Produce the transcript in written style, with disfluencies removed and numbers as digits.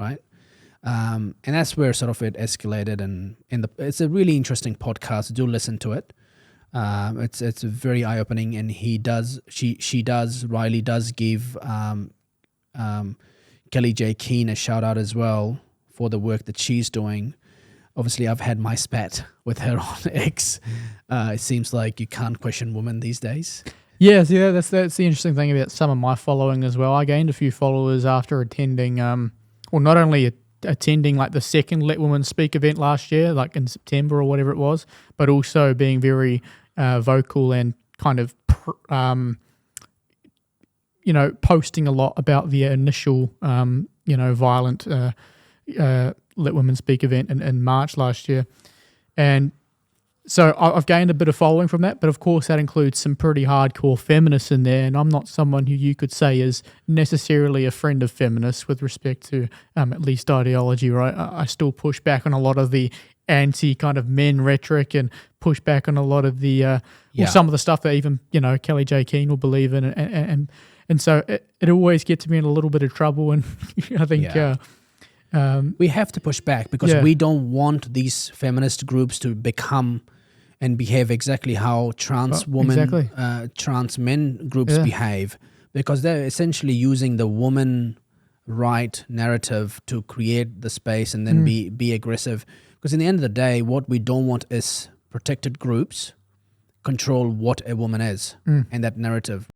right? And that's where sort of it escalated, and it's a really interesting podcast. Do listen to it. It's very eye opening, and Riley does give Kellie Jay Keen a shout out as well for the work that she's doing. Obviously, I've had my spat with her on X. It seems like you can't question women these days. Yes, yeah, that's the interesting thing about some of my following as well. I gained a few followers after attending, not only attending like the second Let Women Speak event last year, like in September or whatever it was, but also being very vocal and kind of, posting a lot about the initial, violent Let Women Speak event in March last year. And so I've gained a bit of following from that, but of course that includes some pretty hardcore feminists in there, and I'm not someone who you could say is necessarily a friend of feminists with respect to at least ideology, right? I still push back on a lot of the anti kind of men rhetoric and push back on a lot of the some of the stuff that even Kellie Jay Keen will believe in, and so it always gets me in a little bit of trouble, and I think we have to push back because we don't want these feminist groups to become and behave exactly how trans women, trans men groups behave, because they're essentially using the woman right narrative to create the space and then be aggressive. Because in the end of the day, what we don't want is protected groups control what a woman is and that narrative.